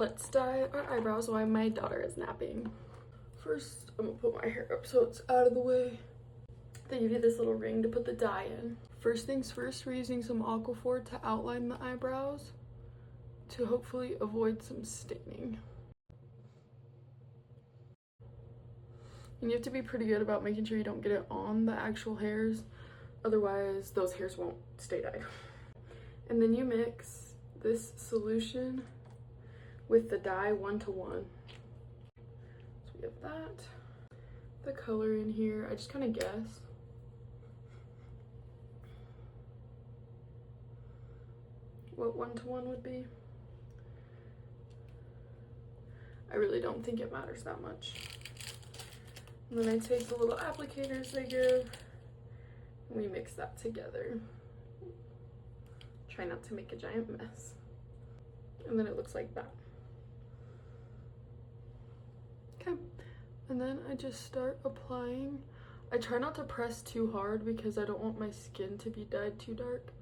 Let's dye our eyebrows while my daughter is napping. First, I'm gonna put my hair up so it's out of the way. They give you this little ring to put the dye in. First things first, we're using some Aquaphor to outline the eyebrows to hopefully avoid some staining. And you have to be pretty good about making sure you don't get it on the actual hairs, otherwise those hairs won't stay dyed. And then you mix this solution with the dye 1:1. So we have that. The color in here, I just kind of guess. What 1:1 would be. I really don't think it matters that much. And then I take the little applicators they give and we mix that together. Try not to make a giant mess. And then it looks like that. Okay, and then I just start applying. I try not to press too hard because I don't want my skin to be dyed too dark,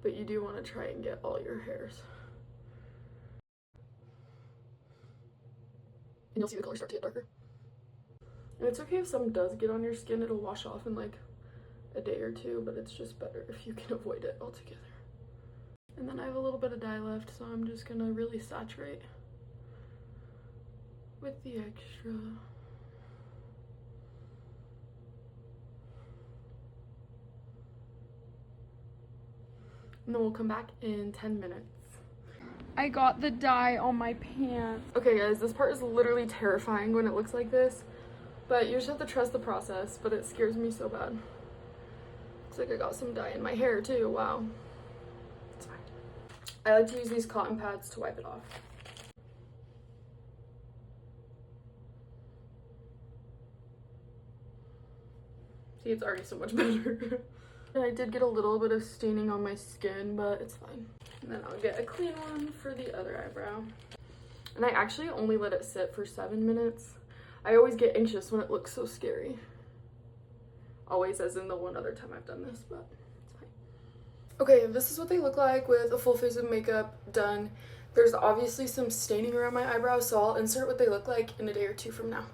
but you do want to try and get all your hairs. And you'll see the color start to get darker. And it's okay if some does get on your skin, it'll wash off in like a day or two, but it's just better if you can avoid it altogether. And then I have a little bit of dye left, so I'm just gonna really saturate with the extra. And then we'll come back in 10 minutes. I got the dye on my pants. Okay guys, this part is literally terrifying when it looks like this, but you just have to trust the process, but it scares me so bad. Looks like I got some dye in my hair too, wow. It's fine. I like to use these cotton pads to wipe it off. See, it's already so much better. And I did get a little bit of staining on my skin, but it's fine. And then I'll get a clean one for the other eyebrow. And I actually only let it sit for 7 minutes. I always get anxious when it looks so scary. Always, as in the one other time I've done this, but it's fine. Okay, this is what they look like with a full face of makeup done. There's obviously some staining around my eyebrows, so I'll insert what they look like in a day or two from now.